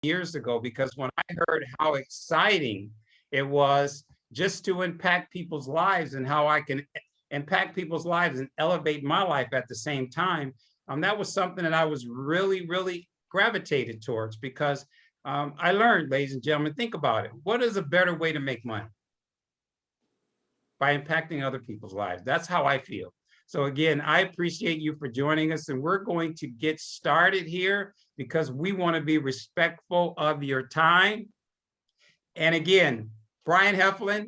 years ago, because when I heard how exciting it was just to impact people's lives and how I can impact people's lives and elevate my life at the same time, that was something that I was really gravitated towards, because I learned, ladies and gentlemen, think about it. What is a better way to make money? By impacting other people's lives. That's how I feel. So again, I appreciate you for joining us, and we're going to get started here because we want to be respectful of your time. And again, Brian Heflin,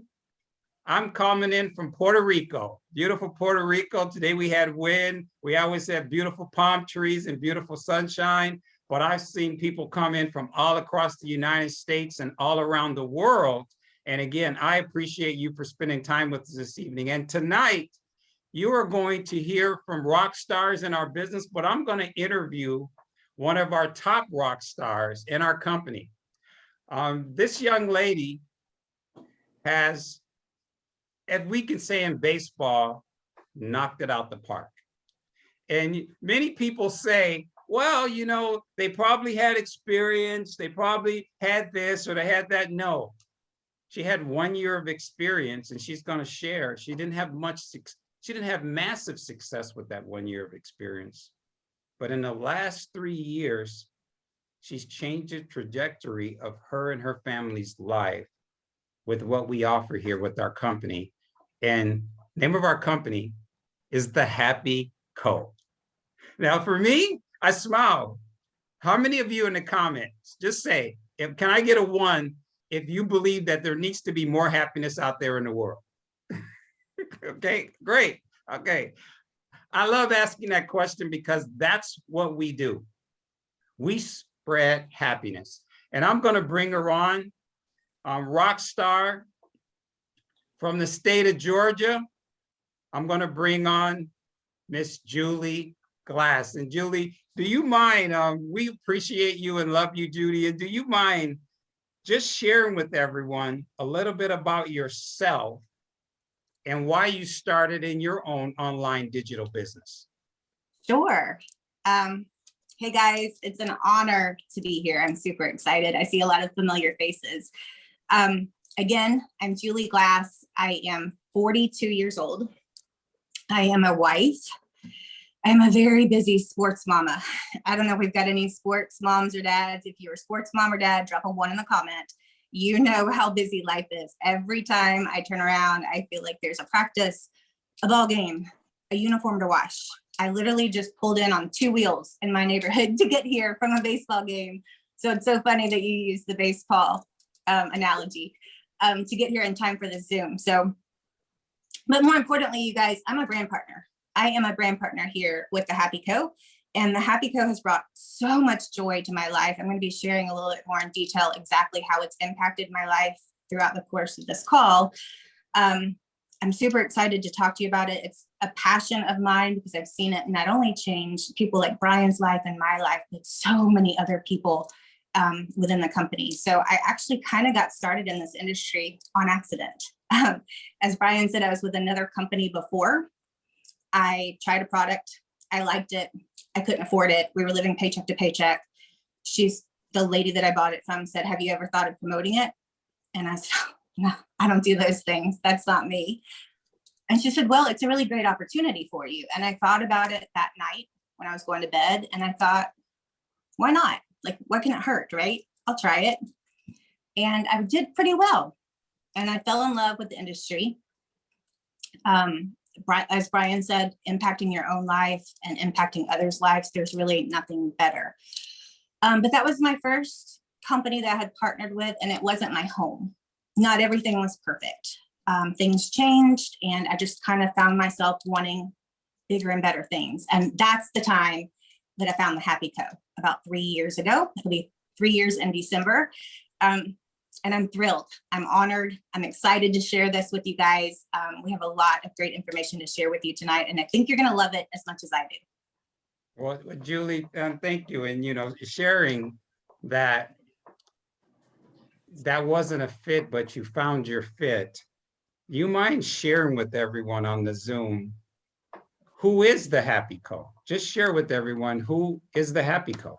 I'm coming in from Puerto Rico, beautiful Puerto Rico. Today we had wind. We always have beautiful palm trees and beautiful sunshine, but I've seen people come in from all across the United States and all around the world. And again, I appreciate you for spending time with us this evening. And tonight, you are going to hear from rock stars in our business, but I'm going to interview one of our top rock stars in our company. This young lady has, as we can say in baseball, knocked it out the park. And many people say, well, you know, they probably had experience, they probably had this or they had that. No, she had 1 year of experience, and she's going to share. She didn't have massive success with that 1 year of experience. But in the last 3 years, she's changed the trajectory of her and her family's life with what we offer here with our company. And the name of our company is The Happy Co. Now, for me, I smile. How many of you in the comments, just say, can I get a 1 if you believe that there needs to be more happiness out there in the world? Okay, great. Okay. I love asking that question because that's what we do. We spread happiness. And I'm going to bring her on, rock star from the state of Georgia. I'm going to bring on Miss Julie Glass. And Julie, do you mind? We appreciate you and love you, Judy. And do you mind just sharing with everyone a little bit about yourself and why you started in your own online digital business? Sure. Hey guys, it's an honor to be here. I'm super excited. I see a lot of familiar faces. Again, I'm Julie Glass. I am 42 years old. I am a wife. I'm a very busy sports mama. I don't know if we've got any sports moms or dads. If you're a sports mom or dad, drop a 1 in the comment. You know how busy life is. Every time I turn around, I feel like there's a practice, a ball game, a uniform to wash. I literally just pulled in on 2 wheels in my neighborhood to get here from a baseball game. So it's so funny that you use the baseball analogy to get here in time for the Zoom. So, but more importantly, you guys, I'm a brand partner. I am a brand partner here with The Happy Co. And The Happy Co. has brought so much joy to my life. I'm going to be sharing a little bit more in detail exactly how it's impacted my life throughout the course of this call. I'm super excited to talk to you about it. It's a passion of mine because I've seen it not only change people like Brian's life and my life, but so many other people within the company. So I actually kind of got started in this industry on accident. As Brian said, I was with another company before. I tried a product. I liked it. I couldn't afford it. We were living paycheck to paycheck. She's the lady that I bought it from said, have you ever thought of promoting it? And I said, no, I don't do those things. That's not me. And she said, well, it's a really great opportunity for you. And I thought about it that night when I was going to bed. And I thought, why not? Like, what can it hurt, right? I'll try it. And I did pretty well. And I fell in love with the industry. As Brian said, impacting your own life and impacting others' lives, there's really nothing better. But that was my first company that I had partnered with, and it wasn't my home. Not everything was perfect. Things changed, and I just kind of found myself wanting bigger and better things. And that's the time that I found The Happy Co. About 3 years ago. It'll be 3 years in December. And I'm thrilled. I'm honored. I'm excited to share this with you guys. We have a lot of great information to share with you tonight, and I think you're going to love it as much as I do. Well, Julie, thank you. And, you know, sharing that wasn't a fit, but you found your fit. You mind sharing with everyone on the Zoom, who is The Happy Co? Just share with everyone, who is The Happy Co?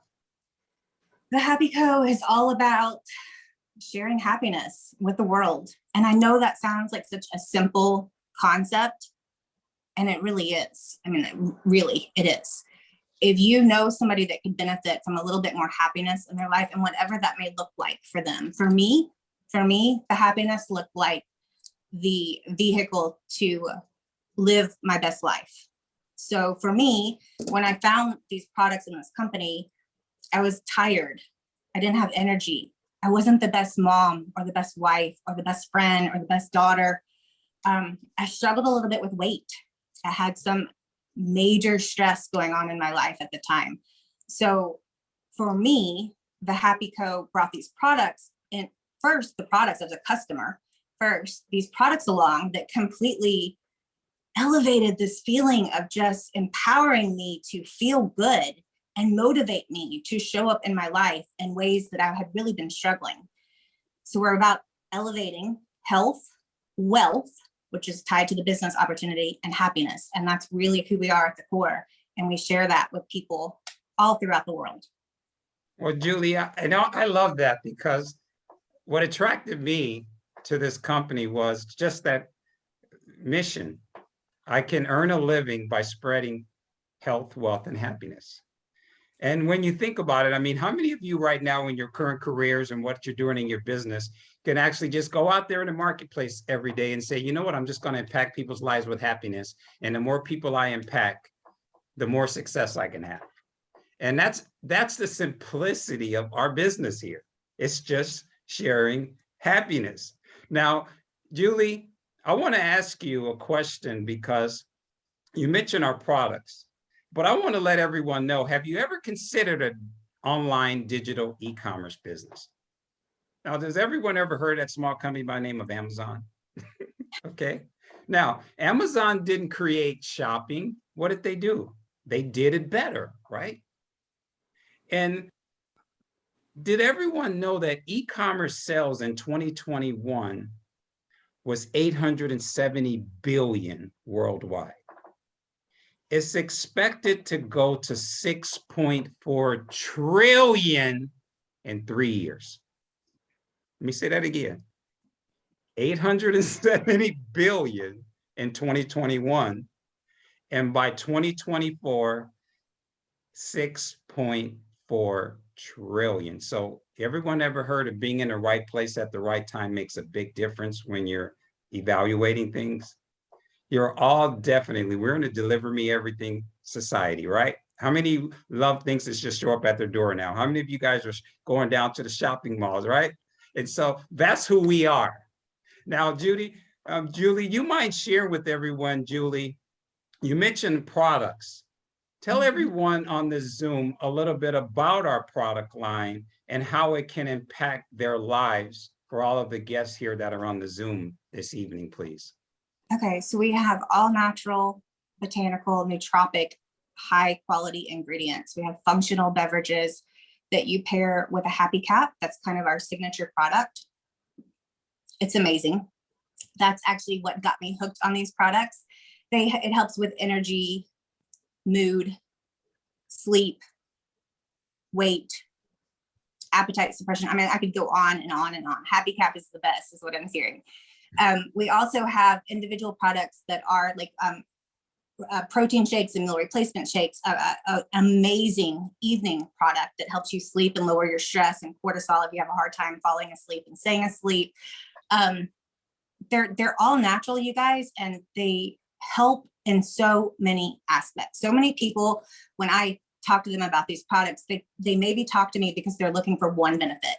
The Happy Co is all about sharing happiness with the world. And I know that sounds like such a simple concept, and it really is. I mean, it is. If you know somebody that could benefit from a little bit more happiness in their life, and whatever that may look like for them. For me, the happiness looked like the vehicle to live my best life. So for me, when I found these products in this company, I was tired. I didn't have energy. I wasn't the best mom or the best wife or the best friend or the best daughter. I struggled a little bit with weight. I had some major stress going on in my life at the time. So for me, the Happy Co brought these products, and first the products as a customer, first these products along that completely elevated this feeling of just empowering me to feel good and motivate me to show up in my life in ways that I had really been struggling. So we're about elevating health, wealth, which is tied to the business opportunity, and happiness. And that's really who we are at the core. And we share that with people all throughout the world. Well, Julie, I love that, because what attracted me to this company was just that mission. I can earn a living by spreading health, wealth, and happiness. And when you think about it, I mean, how many of you right now in your current careers and what you're doing in your business can actually just go out there in the marketplace every day and say, you know what, I'm just going to impact people's lives with happiness. And the more people I impact, the more success I can have. And that's the simplicity of our business here. It's just sharing happiness. Now, Julie, I want to ask you a question, because you mentioned our products, but I want to let everyone know, have you ever considered an online digital e-commerce business? Now, does everyone ever heard of that small company by the name of Amazon? Okay. Now, Amazon didn't create shopping. What did they do? They did it better, right? And did everyone know that e-commerce sales in 2021 was 870 billion worldwide? It's expected to go to 6.4 trillion in 3 years. Let me say that again. 870 billion in 2021. And by 2024, 6.4 trillion. So everyone ever heard of being in the right place at the right time makes a big difference when you're evaluating things? You're all definitely, we're in a deliver me everything society, right? How many love things that just show up at their door now? How many of you guys are going down to the shopping malls, right? And so that's who we are. Now, Julie, you mind share with everyone, Julie, you mentioned products. Tell everyone on the Zoom a little bit about our product line and how it can impact their lives for all of the guests here that are on the Zoom this evening, please. Okay, so we have all natural, botanical, nootropic, high quality ingredients. We have functional beverages that you pair with a Happy Cap. That's kind of our signature product. It's amazing. That's actually what got me hooked on these products. It helps with energy, mood, sleep, weight, appetite suppression. I mean, I could go on and on and on. Happy Cap is the best, is what I'm hearing. We also have individual products that are like protein shakes and meal replacement shakes, amazing evening product that helps you sleep and lower your stress and cortisol if you have a hard time falling asleep and staying asleep. They're all natural, you guys, and they help in so many aspects. So many people, when I talk to them about these products, they maybe talk to me because they're looking for one benefit.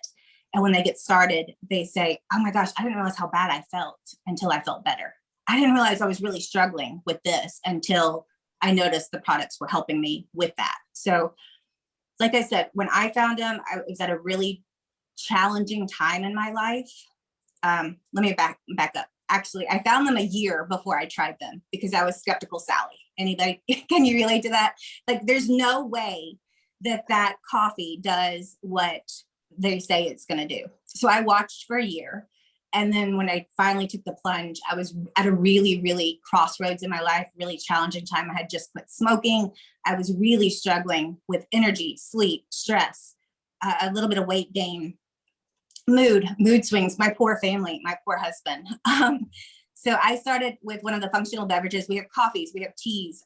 And when they get started, they say, oh my gosh, I didn't realize how bad I felt until I felt better. I didn't realize I was really struggling with this until I noticed the products were helping me with that. So like I said, when I found them, I was at a really challenging time in my life. Let me back up. Actually, I found them a year before I tried them because I was skeptical Sally. Anybody, can you relate to that? Like, there's no way that coffee does what they say it's going to do. So I watched for a year. And then when I finally took the plunge, I was at a really, really crossroads in my life, really challenging time. I had just quit smoking. I was really struggling with energy, sleep, stress. a little bit of weight gain, mood swings, my poor family, my poor husband. So I started with one of the functional beverages. We have coffees, we have teas.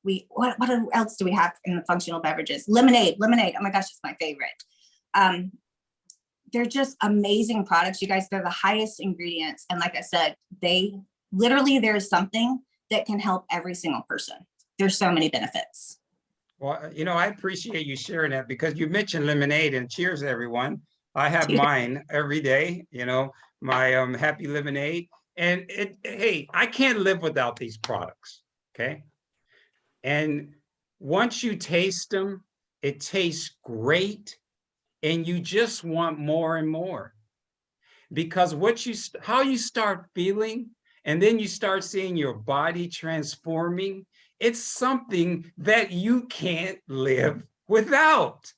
What else do we have in the functional beverages? Lemonade. Oh my gosh, it's my favorite. They're just amazing products, you guys. They're the highest ingredients. And like I said, there's something that can help every single person. There's so many benefits. Well, I appreciate you sharing that, because you mentioned lemonade, and cheers, everyone. I have mine every day, my happy lemonade. And hey, I can't live without these products, okay? And once you taste them, it tastes great, and you just want more and more. Because how you start feeling, and then you start seeing your body transforming, it's something that you can't live without.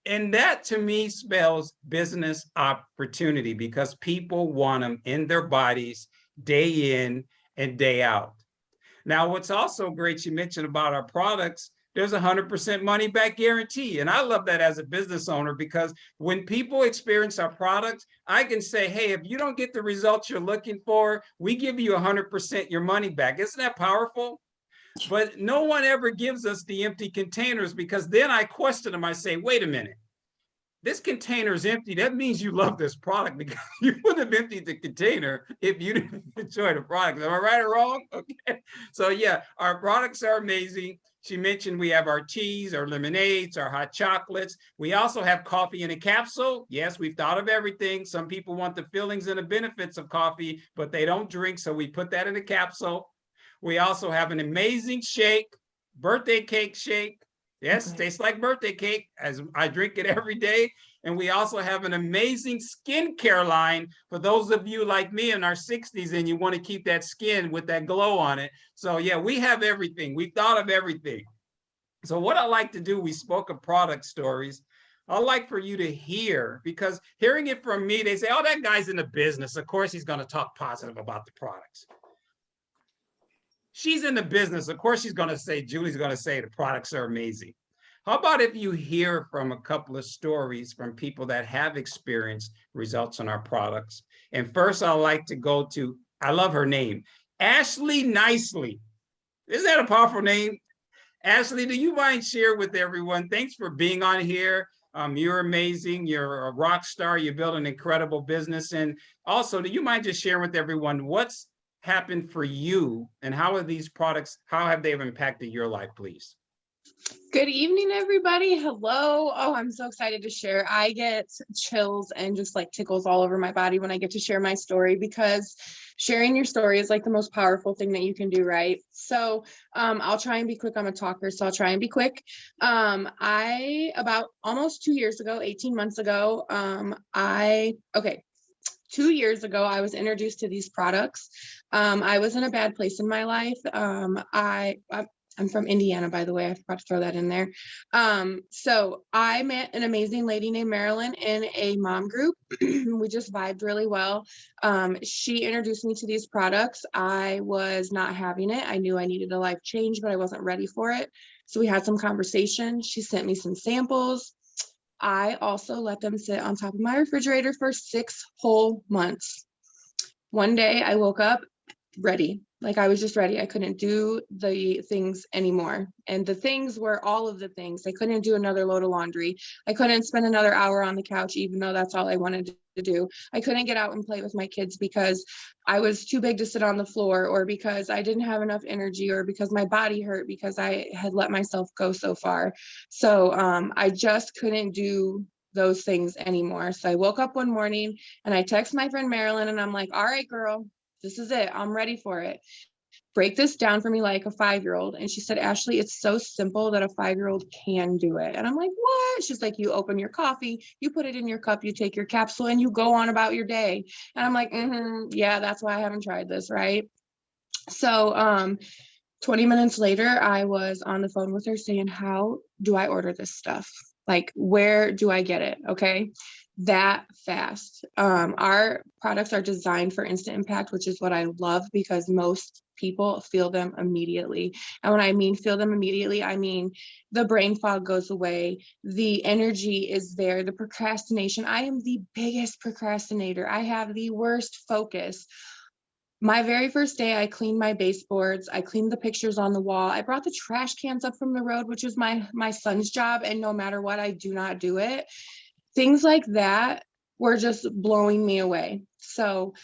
And that to me spells business opportunity, because people want them in their bodies day in and day out. Now, what's also great, you mentioned about our products, there's 100% money back guarantee. And I love that as a business owner, because when people experience our products, I can say, hey, if you don't get the results you're looking for, we give you 100% your money back. Isn't that powerful? But no one ever gives us the empty containers, because then I question them. I say, wait a minute, this container is empty. That means you love this product, because you wouldn't have emptied the container if you didn't enjoy the product. Am I right or wrong? Okay. So yeah, our products are amazing. She mentioned we have our teas, our lemonades, our hot chocolates. We also have coffee in a capsule. Yes, we've thought of everything. Some people want the fillings and the benefits of coffee, but they don't drink. So we put that in a capsule. We also have an amazing shake, birthday cake shake. Yes, tastes like birthday cake, as I drink it every day. And we also have an amazing skincare line for those of you like me in our 60s and you want to keep that skin with that glow on it. So yeah, we have everything. We've thought of everything. So what I like to do, we spoke of product stories. I like for you to hear, because hearing it from me, they say, oh, that guy's in the business. Of course, he's going to talk positive about the products. She's in the business. Of course, Julie's going to say the products are amazing. How about if you hear from a couple of stories from people that have experienced results on our products? And first, I'd like to go to, I love her name, Ashley Nicely. Isn't that a powerful name? Ashley, do you mind share with everyone? Thanks for being on here. You're amazing. You're a rock star. You built an incredible business. And also, do you mind just sharing with everyone what's happened for you, and how are these products, how have they impacted your life, please? Good evening, everybody. Hello. Oh, I'm so excited to share. I get chills and just like tickles all over my body when I get to share my story, because sharing your story is like the most powerful thing that you can do, right? So I'll try and be quick. I'm a talker, so I'll try and be quick. About almost 2 years ago, 18 months ago, 2 years ago, I was introduced to these products. I was in a bad place in my life. I'm from Indiana, by the way. I forgot to throw that in there. So I met an amazing lady named Marilyn in a mom group. We just vibed really well. She introduced me to these products. I was not having it. I knew I needed a life change, but I wasn't ready for it. So we had some conversation. She sent me some samples. I also let them sit on top of my refrigerator for 6 whole months. One day I woke up ready. Like I was just ready. I couldn't do the things anymore. And the things were all of the things. I couldn't do another load of laundry. I couldn't spend another hour on the couch, even though that's all I wanted to do. I couldn't get out and play with my kids because I was too big to sit on the floor, or because I didn't have enough energy, or because my body hurt because I had let myself go so far. So I just couldn't do those things anymore. So I woke up one morning and I text my friend Marilyn and I'm like, all right, girl, this is it. I'm ready for it. Break this down for me like a 5-year-old. And she said, Ashley, it's so simple that a 5-year-old can do it. And I'm like, what? She's like, you open your coffee, you put it in your cup, you take your capsule, and you go on about your day. And I'm like, yeah, that's why I haven't tried this, right? So 20 minutes later, I was on the phone with her saying, how do I order this stuff? Like, where do I get it? Okay. That fast. Our products are designed for instant impact, which is what I love, because most people feel them immediately. And when I mean feel them immediately, I mean the brain fog goes away, the energy is there, the procrastination. I am the biggest procrastinator. I have the worst focus. My very first day, I cleaned my baseboards. I cleaned the pictures on the wall. I brought the trash cans up from the road, which was my son's job. And no matter what, I do not do it. Things like that were just blowing me away. So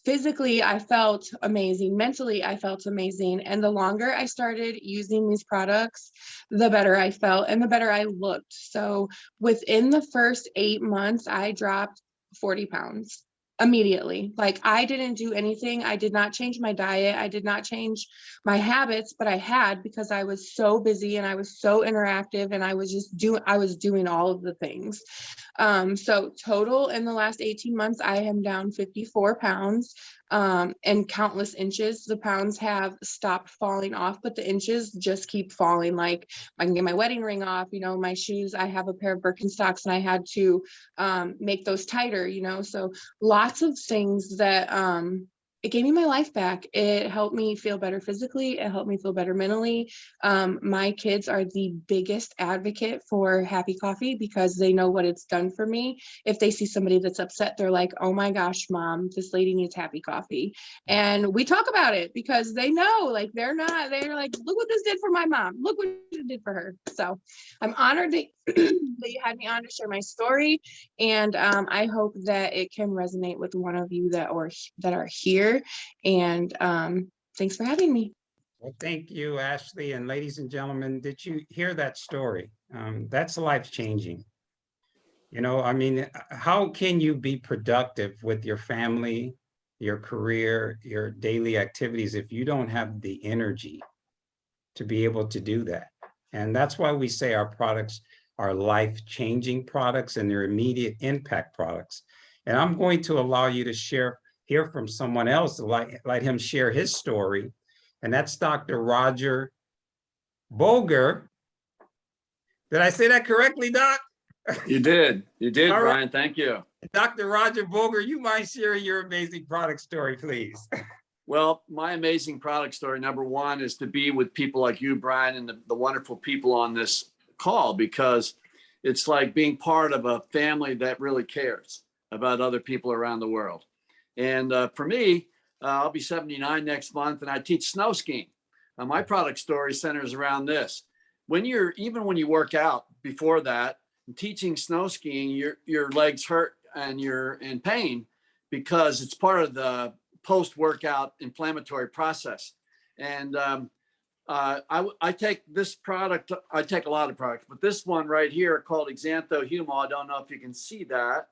physically, I felt amazing. Mentally, I felt amazing. And the longer I started using these products, the better I felt and the better I looked. So within the first 8 months, I dropped 40 pounds immediately. Like, I didn't do anything. I did not change my diet. I did not change my habits, but I had, because I was so busy and I was so interactive and I was doing all of the things. So total in the last 18 months, I am down 54 pounds, and countless inches. The pounds have stopped falling off, but the inches just keep falling. Like, I can get my wedding ring off, my shoes. I have a pair of Birkenstocks and I had to make those tighter, so lots of things that it gave me my life back. It helped me feel better physically. It helped me feel better mentally. My kids are the biggest advocate for Happy Coffee because they know what it's done for me. If they see somebody that's upset, they're like, oh my gosh, mom, this lady needs Happy Coffee. And we talk about it because they know, like, they're like, look what this did for my mom. Look what it did for her. So I'm honored that, that you had me on to share my story. And I hope that it can resonate with one of you that are here. And thanks for having me. Well, thank you, Ashley. And ladies and gentlemen, did you hear that story? That's life-changing. I mean, how can you be productive with your family, your career, your daily activities if you don't have the energy to be able to do that? And that's why we say our products are life-changing products and they're immediate impact products. And I'm going to allow you to hear from someone else, let him share his story. And that's Dr. Roger Boger. Did I say that correctly, Doc? You did, All right. Brian. Thank you. Dr. Roger Boger, you mind sharing your amazing product story, please? Well, my amazing product story, number one, is to be with people like you, Brian, and the wonderful people on this call, because it's like being part of a family that really cares about other people around the world. And for me, I'll be 79 next month, and I teach snow skiing. My product story centers around this. Even when you work out before that, teaching snow skiing, your legs hurt and you're in pain because it's part of the post-workout inflammatory process. And I take this product, I take a lot of products, but this one right here called Xanthohumol, I don't know if you can see that.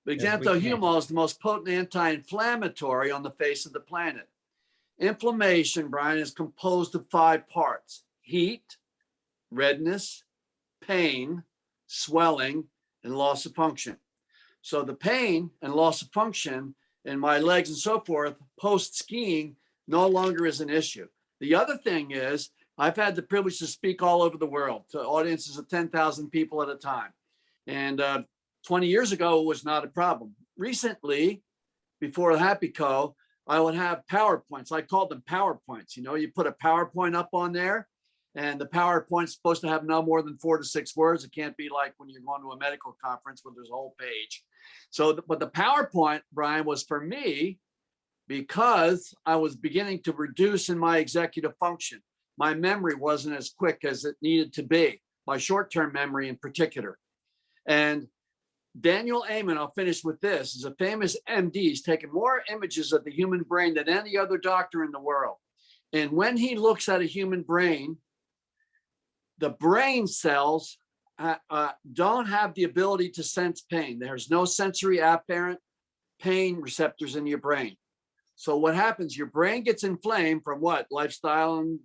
But Xanthohumol is the most potent anti-inflammatory on the face of the planet. Inflammation, Brian, is composed of 5 parts: heat, redness, pain, swelling, and loss of function. So the pain and loss of function in my legs and so forth post-skiing no longer is an issue. The other thing is I've had the privilege to speak all over the world to audiences of 10,000 people at a time. And 20 years ago, it was not a problem. Recently, before Happy Co, I would have PowerPoints. I called them PowerPoints. You put a PowerPoint up on there, and the PowerPoint's supposed to have no more than 4 to 6 words. It can't be like when you're going to a medical conference where there's a whole page. But the PowerPoint, Brian, was for me because I was beginning to reduce in my executive function. My memory wasn't as quick as it needed to be, my short-term memory in particular. And Daniel Amen, I'll finish with this, is a famous MD. He's taken more images of the human brain than any other doctor in the world. And when he looks at a human brain, the brain cells don't have the ability to sense pain. There's no sensory afferent pain receptors in your brain. So what happens, your brain gets inflamed from what? Lifestyle and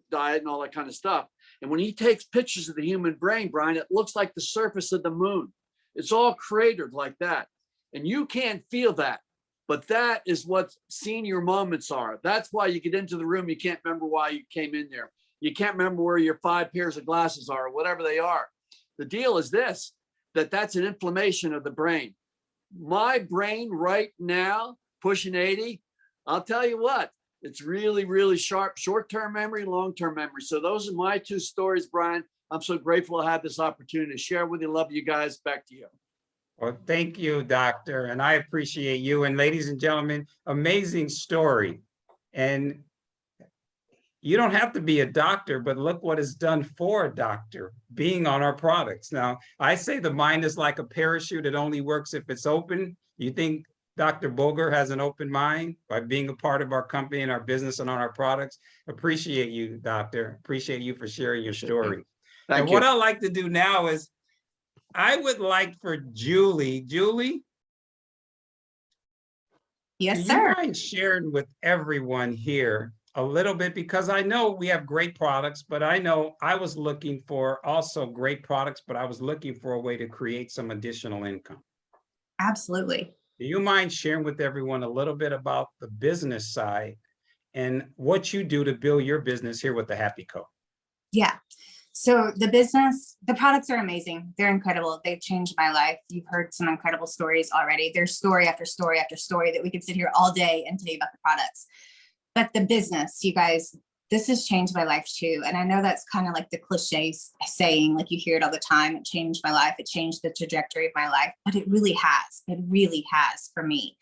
diet and all that kind of stuff. And when he takes pictures of the human brain, Brian, it looks like the surface of the moon. It's all cratered like that. And you can't feel that. But that is what senior moments are. That's why you get into the room, you can't remember why you came in there. You can't remember where your 5 pairs of glasses are or whatever they are. The deal is this, that's an inflammation of the brain. My brain right now, pushing 80, I'll tell you what, it's really, really sharp, short-term memory, long-term memory. So those are my two stories, Brian. I'm so grateful to have this opportunity to share with you. Love you guys. Back to you. Well, thank you, doctor. And I appreciate you. And ladies and gentlemen, amazing story. And you don't have to be a doctor, but look what is done for a doctor being on our products. Now, I say the mind is like a parachute. It only works if it's open. You think Dr. Boger has an open mind by being a part of our company and our business and on our products? Appreciate you, doctor. Appreciate you for sharing your story. Thank and you. what I'd like to do now is I would like for Julie, Yes, do you sir. mind sharing with everyone here a little bit, because I know we have great products, but I know I was looking for also great products, but I was looking for a way to create some additional income. Absolutely. Do you mind sharing with everyone a little bit about the business side and what you do to build your business here with the Happy Co? Yeah. So the products are amazing. They're incredible. They've changed my life. You've heard some incredible stories already. There's story after story after story that we could sit here all day and tell you about the products. But the business, you guys, this has changed my life too. And I know that's kind of like the cliche saying, like you hear it all the time. It changed my life. It changed the trajectory of my life, but it really has. It really has for me.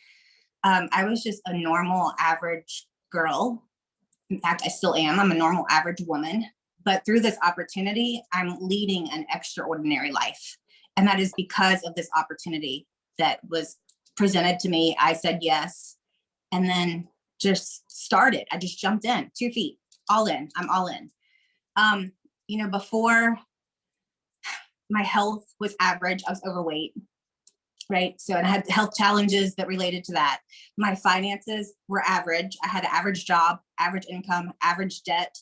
I was just a normal, average girl. In fact, I still am. I'm a normal, average woman. But through this opportunity, I'm leading an extraordinary life. And that is because of this opportunity that was presented to me. I said yes, and then just started. I just jumped in, 2 feet, all in. I'm all in. You know, before, my health was average. I was overweight, right? So, and I had health challenges that related to that. My finances were average. I had an average job, average income, average debt,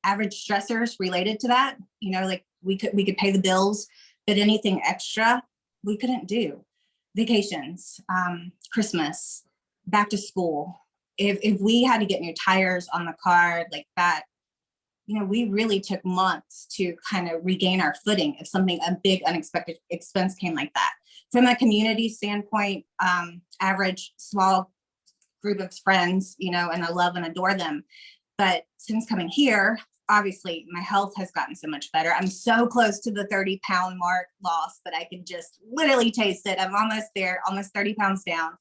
average stressors related to that. You know, like we could pay the bills, but anything extra we couldn't do. Vacations, Christmas, back to school. If we had to get new tires on the car like that, you know, we really took months to kind of regain our footing if a big unexpected expense came like that. From a community standpoint, average, small group of friends, you know, and I love and adore them. But since coming here, obviously my health has gotten so much better. I'm so close to the 30-pound mark loss that I can just literally taste it. I'm almost there, almost 30 pounds down.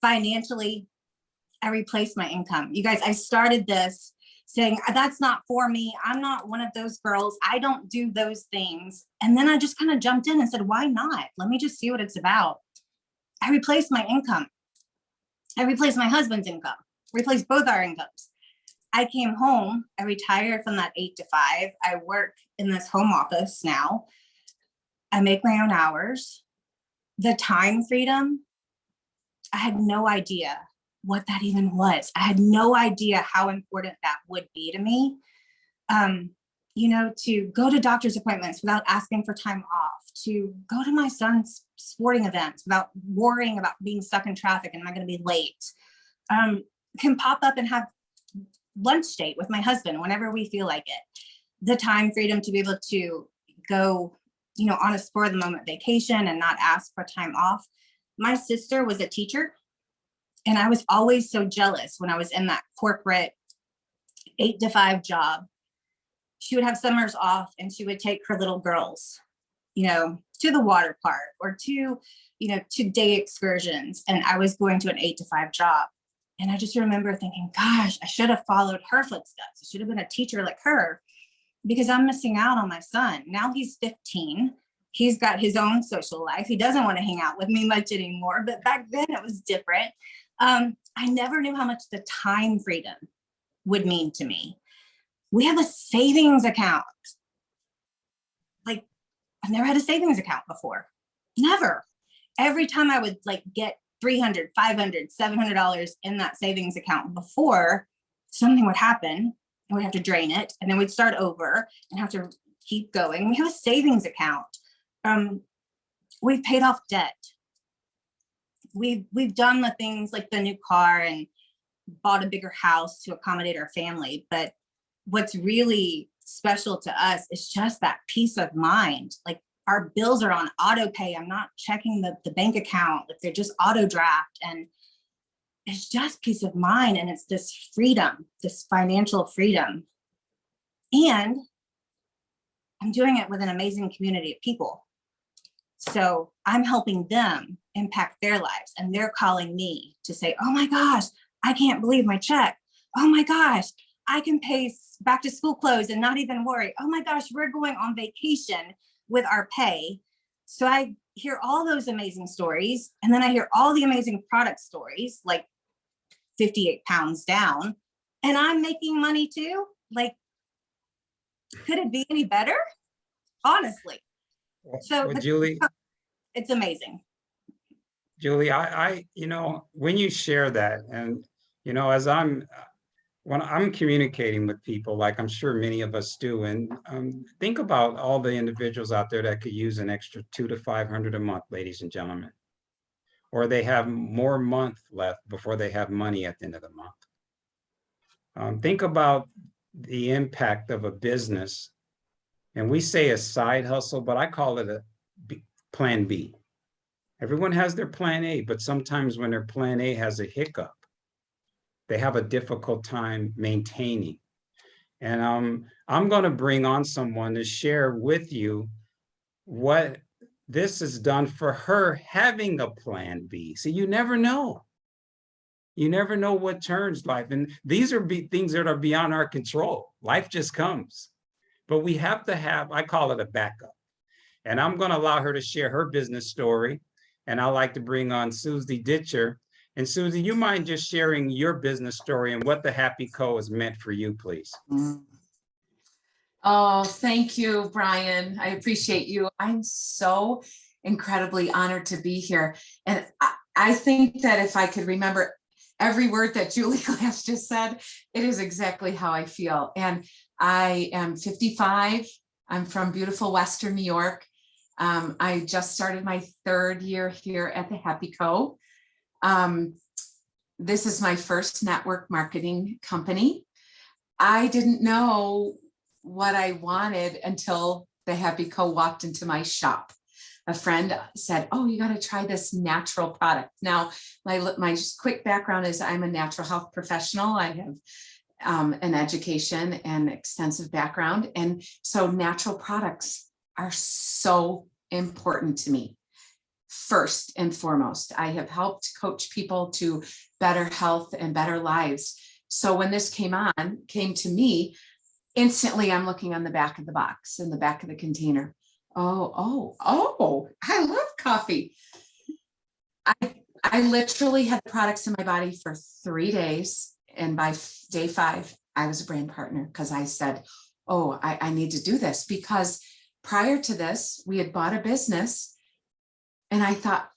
Financially, I replaced my income. You guys, I started this saying, that's not for me. I'm not one of those girls. I don't do those things. And then I just kind of jumped in and said, why not? Let me just see what it's about. I replaced my income. I replaced my husband's income, replaced both our incomes. I came home, I retired from that 8 to 5. I work in this home office now. I make my own hours. The time freedom, I had no idea what that even was. I had no idea how important that would be to me. You know, to go to doctor's appointments without asking for time off, to go to my son's sporting events without worrying about being stuck in traffic and am I going to be late. Can pop up and have lunch date with my husband whenever we feel like it. The time freedom to be able to go, you know, on a spur of the moment vacation and not ask for time off. My sister was a teacher, and I was always so jealous when I was in that corporate 8 to 5 job. She would have summers off and she would take her little girls, you know, to the water park or to, you know, to day excursions. And I was going to an 8 to 5 job. And I just remember thinking, gosh, I should have followed her footsteps. I should have been a teacher like her, because I'm missing out on my son. Now he's 15. He's got his own social life. He doesn't want to hang out with me much anymore, but back then it was different. I never knew how much the time freedom would mean to me. We have a savings account. Like, I've never had a savings account before. Never. Every time I would like get $300, $500, $700 in that savings account before, something would happen and we'd have to drain it, and then we'd start over and have to keep going. We have a savings account. We've paid off debt. We've done the things like the new car and bought a bigger house to accommodate our family. But what's really special to us is just that peace of mind. Like our bills are on auto pay. I'm not checking the bank account. Like they're just auto draft, and it's just peace of mind. And it's this freedom, this financial freedom. And I'm doing it with an amazing community of people. So I'm helping them impact their lives, and they're calling me to say, oh my gosh, I can't believe my check. Oh my gosh, I can pay back to school clothes and not even worry. Oh my gosh, we're going on vacation with our pay. So I hear all those amazing stories. And then I hear all the amazing product stories, like 58 pounds down, and I'm making money too. Like, could it be any better? Honestly. So Well, Julie, it's amazing. Julie, when you share that, and, when I'm communicating with people, like I'm sure many of us do, and think about all the individuals out there that could use an extra $200 to $500 a month, ladies and gentlemen, or they have more month left before they have money at the end of the month. Think about the impact of a business, and we say a side hustle, but I call it plan B. Everyone has their plan A, but sometimes when their plan A has a hiccup, they have a difficult time maintaining. And I'm going to bring on someone to share with you what this has done for her having a plan B. So you never know. You never know what turns life. And these are things that are beyond our control. Life just comes. But we have to have, I call it a backup. And I'm going to allow her to share her business story. And I'd like to bring on Suzie Ditcher. And Suzie, you mind just sharing your business story and what the Happy Co has meant for you, please? Oh, thank you, Brian. I appreciate you. I'm so incredibly honored to be here. And I think that if I could remember every word that Julie Glass just said, it is exactly how I feel. And I am 55. I'm from beautiful Western New York. I just started my 3rd year here at the Happy Co. This is my first network marketing company. I didn't know what I wanted until the Happy Co walked into my shop. A friend said, oh, you got to try this natural product. Now, my quick background is I'm a natural health professional. I have an education and extensive background. And so natural products are so important to me. First and foremost, I have helped coach people to better health and better lives. So when this came to me, instantly I'm looking on the back of the box, in the back of the container. Oh, I love coffee. I literally had products in my body for 3 days. And by day 5, I was a brand partner because I said, oh, I need to do this, because prior to this, we had bought a business. And I thought,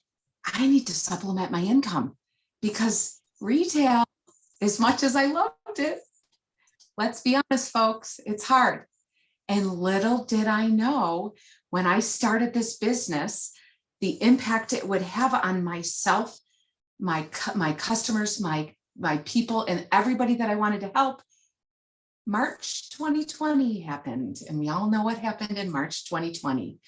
I need to supplement my income, because retail, as much as I loved it, let's be honest, folks, it's hard. And little did I know, when I started this business, the impact it would have on myself, my customers, my people, and everybody that I wanted to help. March 2020 happened, and we all know what happened in March 2020.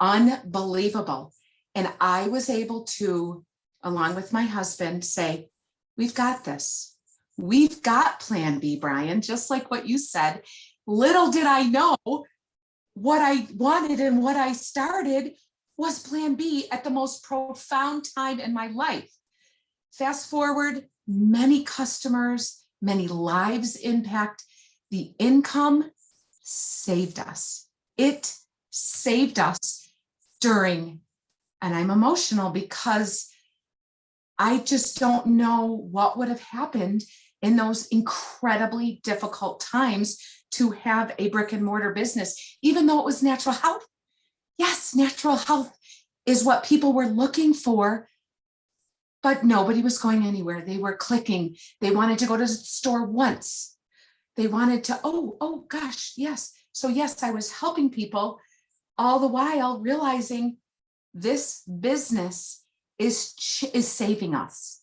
Unbelievable. And I was able to, along with my husband, say, we've got this. We've got plan B, Brian, just like what you said. Little did I know what I wanted, and what I started was plan B at the most profound time in my life. Fast forward, many customers, many lives impact. The income saved us. It saved us during, and I'm emotional because I just don't know what would have happened in those incredibly difficult times to have a brick and mortar business, even though it was natural health. Yes, natural health is what people were looking for, but nobody was going anywhere. They were clicking. They wanted to go to the store once. They wanted to, oh gosh, yes. So yes, I was helping people, all the while realizing this business is saving us,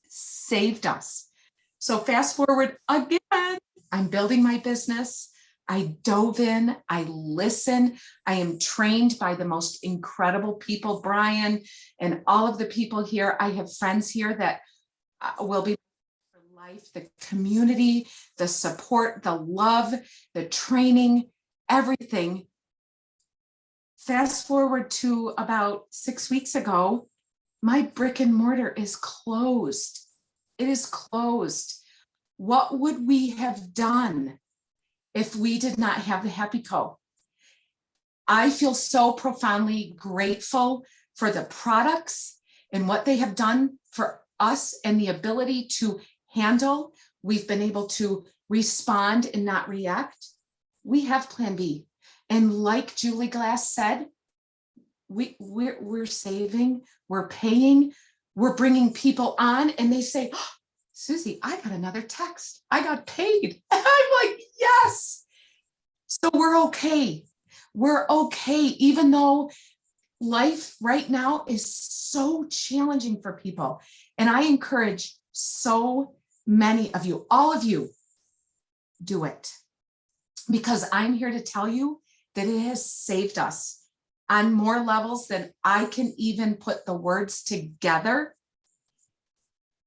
saved us. So fast forward again, I'm building my business. I dove in, I listen, I am trained by the most incredible people, Brian, and all of the people here. I have friends here that will be for life, the community, the support, the love, the training, everything. Fast forward to about 6 weeks ago, my brick and mortar is closed. It is closed. What would we have done if we did not have the Happy Co? I feel so profoundly grateful for the products and what they have done for us and the ability to handle. We've been able to respond and not react. We have Plan B. And like Julie Glass said, we're saving, we're paying, we're bringing people on, and they say, oh, Suzie, I got another text. I got paid. And I'm like, yes. So we're okay. We're okay, even though life right now is so challenging for people. And I encourage so many of you, all of you, do it. Because I'm here to tell you that it has saved us on more levels than I can even put the words together.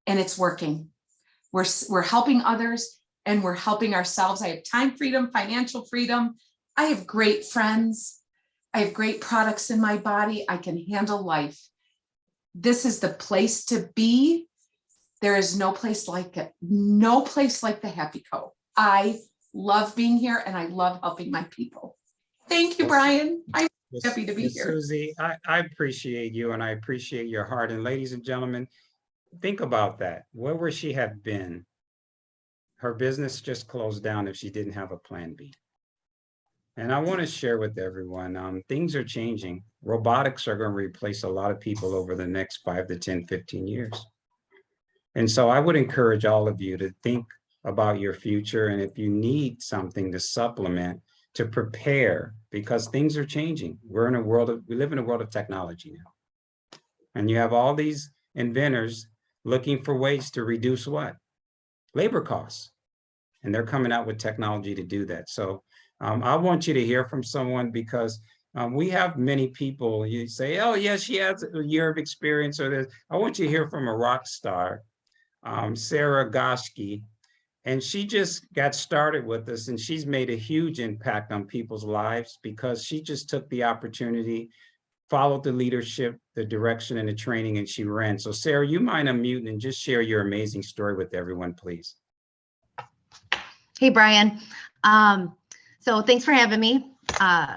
And it's working. We're helping others and we're helping ourselves. I have time freedom, financial freedom. I have great friends. I have great products in my body. I can handle life. This is the place to be. There is no place like it. No place like the Happy Co. I love being here and I love helping my people. Thank you, Brian. I'm happy to be here. Suzie, I appreciate you and I appreciate your heart. And ladies and gentlemen, think about that. Where would she have been? Her business just closed down if she didn't have a plan B. And I want to share with everyone, things are changing. Robotics are going to replace a lot of people over the next 5 to 10, 15 years. And so I would encourage all of you to think about your future. And if you need something to supplement, to prepare, because things are changing. We live in a world of technology now. And you have all these inventors looking for ways to reduce what? Labor costs. And they're coming out with technology to do that. So I want you to hear from someone because we have many people, you say, oh, yeah, she has a year of experience or this. I want you to hear from a rock star, Sarah Goschke. And she just got started with us and she's made a huge impact on people's lives because she just took the opportunity, followed the leadership, the direction and the training, and she ran. So Sarah, you mind unmuting and just share your amazing story with everyone, please. Hey, Brian. So thanks for having me.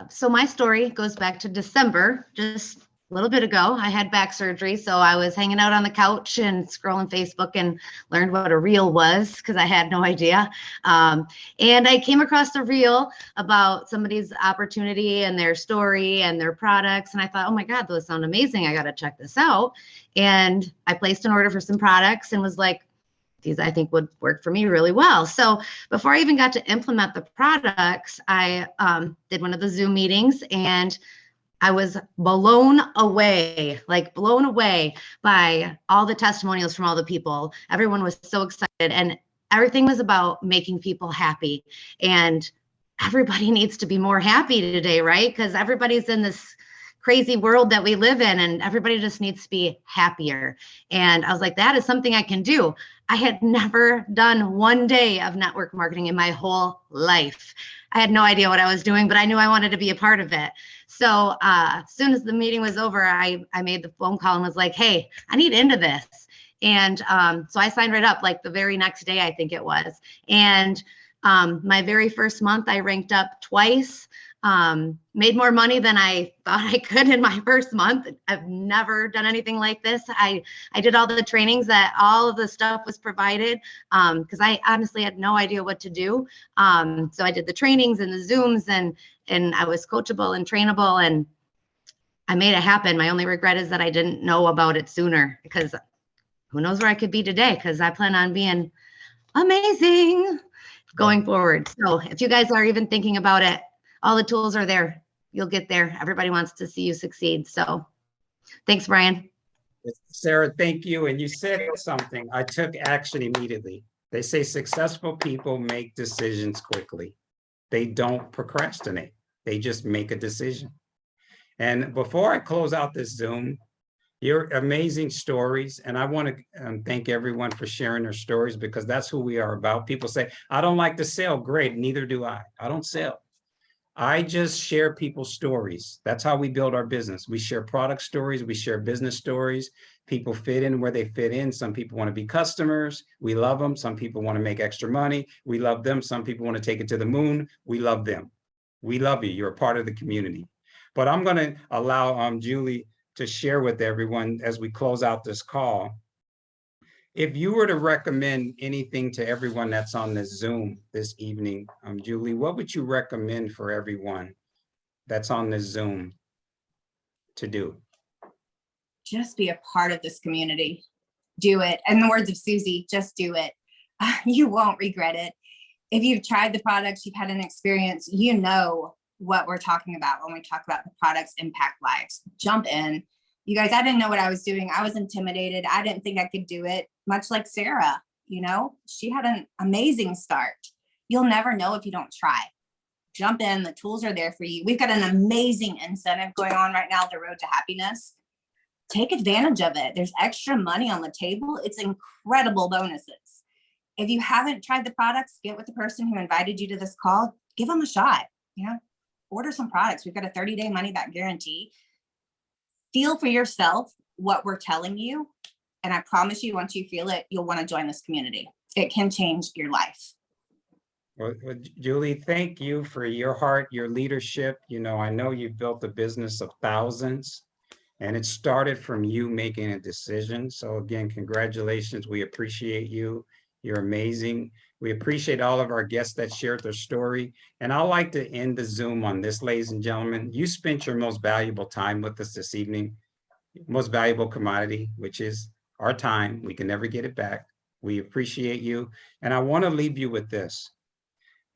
So my story goes back to December, just a little bit ago. I had back surgery, so I was hanging out on the couch and scrolling Facebook and learned what a reel was because I had no idea. And I came across a reel about somebody's opportunity and their story and their products. And I thought, oh my God, those sound amazing. I got to check this out. And I placed an order for some products and was like, these I think would work for me really well. So before I even got to implement the products, I did one of the Zoom meetings and I was blown away by all the testimonials from all the people. Everyone was so excited and everything was about making people happy. And everybody needs to be more happy today, right? Because everybody's in this crazy world that we live in and everybody just needs to be happier. And I was like, that is something I can do. I had never done one day of network marketing in my whole life. I had no idea what I was doing, but I knew I wanted to be a part of it. So as soon as the meeting was over, I made the phone call and was like, hey, I need into this. And so I signed right up like the very next day, I think it was. And my very first month, I ranked up twice. Made more money than I thought I could in my first month. I've never done anything like this. I did all the trainings that all of the stuff was provided because I honestly had no idea what to do. So I did the trainings and the Zooms and I was coachable and trainable and I made it happen. My only regret is that I didn't know about it sooner because who knows where I could be today because I plan on being amazing going forward. So if you guys are even thinking about it, all the tools are there. You'll get there. Everybody wants to see you succeed. So thanks, Brian. Sarah, thank you. And you said something. I took action immediately. They say successful people make decisions quickly. They don't procrastinate. They just make a decision. And before I close out this Zoom, your amazing stories, and I want to thank everyone for sharing their stories, because that's who we are about. People say, I don't like to sell. Great, neither do I. I don't sell. I just share people's stories. That's how we build our business. We share product stories, we share business stories. People fit in where they fit in. Some people want to be customers. We love them. Some people want to make extra money. We love them. Some people want to take it to the moon. We love them. We love you. You're a part of the community. But I'm going to allow Julie to share with everyone as we close out this call. If you were to recommend anything to everyone that's on this Zoom this evening, Julie, what would you recommend for everyone that's on this Zoom to do? Just be a part of this community. Do it. In the words of Suzie, just do it. You won't regret it. If you've tried the products, you've had an experience, you know what we're talking about when we talk about the products impact lives. Jump in. You guys, I didn't know what I was doing. I was intimidated. I didn't think I could do it, much like Sarah, you know, she had an amazing start. You'll never know if you don't try. Jump in, the tools are there for you. We've got an amazing incentive going on right now, the Road to Happiness. Take advantage of it. There's extra money on the table. It's incredible bonuses. If you haven't tried the products, get with the person who invited you to this call, give them a shot, you know, order some products. We've got a 30-day money back guarantee. Feel for yourself what we're telling you. And I promise you, once you feel it, you'll want to join this community. It can change your life. Well, Julie, thank you for your heart, your leadership. You know, I know you've built a business of thousands, and it started from you making a decision. So again, congratulations. We appreciate you. You're amazing. We appreciate all of our guests that shared their story. And I'd like to end the Zoom on this, ladies and gentlemen. You spent your most valuable time with us this evening, most valuable commodity, which is our time. We can never get it back. We appreciate you. And I want to leave you with this.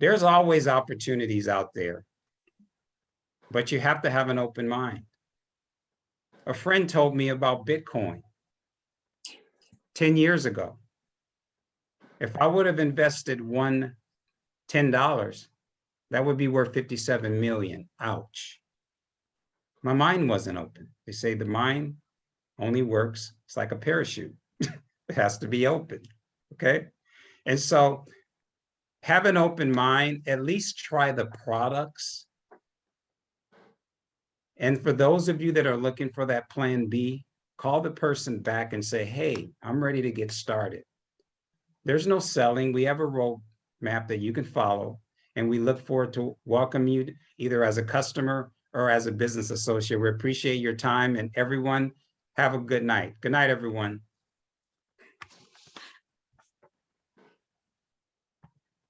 There's always opportunities out there, but you have to have an open mind. A friend told me about Bitcoin 10 years ago. If I would have invested $10, that would be worth 57 million. Ouch. My mind wasn't open. They say the mind only works, it's like a parachute. It has to be open, okay? And so have an open mind, at least try the products. And for those of you that are looking for that plan B, call the person back and say, hey, I'm ready to get started. There's no selling. We have a roadmap that you can follow, and we look forward to welcome you either as a customer or as a business associate. We appreciate your time, and everyone have a good night. Good night, everyone.